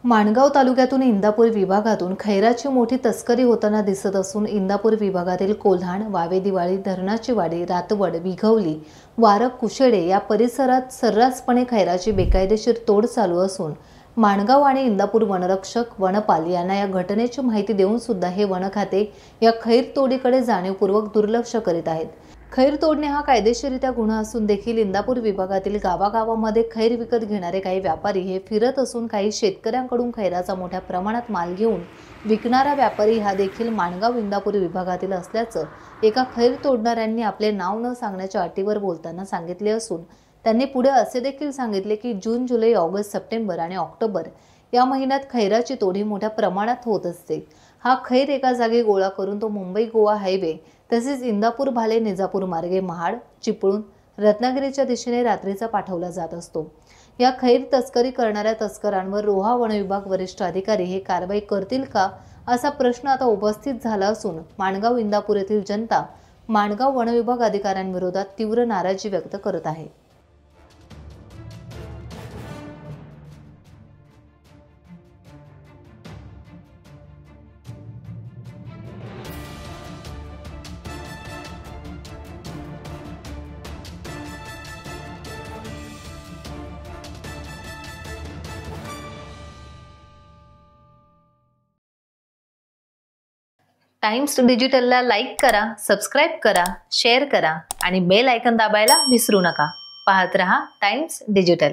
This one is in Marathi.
माणगाव तालुक्यातून इंदापूर विभागातून खैराची मोठी तस्करी होताना दिसत असून इंदापूर विभागातील कोल्हाण, वावेदिवाळी, धरणाची वाडी, रातवड, विघवली, वारक, कुशेडे या परिसरात सर्रासपणे खैराची बेकायदेशीर तोड चालू असून माणगाव आणि इंदापूर वनरक्षक, वनपाल यांना या घटनेची माहिती देऊन सुद्धा हे वन खाते या खैर तोडीकडे जाणीवपूर्वक दुर्लक्ष करीत आहेत। खैर तोडणे हा कायदेशीररित्या गुन्हा असून देखील इंदापूर विभागातील गावागावांमध्ये खैर विकत घेणारे काही व्यापारी हे फिरत असून काही शेतकऱ्यांकडून खैराचा मोठ्या प्रमाणात माल घेऊन विकणारा व्यापारी हा देखील माणगाव इंदापूर विभागातील असल्याचं एका खैर तोडणाऱ्यांनी आपले नाव न सांगण्याच्या अटीवर बोलताना सांगितले असून त्यांनी पुढे असे देखील सांगितले की जून, जुलै, ऑगस्ट, सप्टेंबर आणि ऑक्टोबर या महिन्यात खैराची तोडी मोठ्या प्रमाणात होत असते। हा खैर एका जागी गोळा करून तो मुंबई गोवा हायवे तसेच इंदापूर भाले निजापूर मार्गे महाड, चिपळूण, रत्नागिरीच्या दिशेने रात्रीचा पाठवला जात असतो। या खैर तस्करी करणाऱ्या तस्करांवर रोहा वन विभाग वरिष्ठ अधिकारी हे कारवाई करतील का असा प्रश्न आता उपस्थित झाला असून माणगाव इंदापूर येथील जनता माणगाव वन विभाग अधिकाऱ्यांविरोधात तीव्र नाराजी व्यक्त करत आहे। टाइम्स डिजिटलला लाईक करा, सबस्क्राइब करा, शेअर करा आणि बेल आयकॉन दाबायला विसरू नका। पाहत रहा टाइम्स डिजिटल।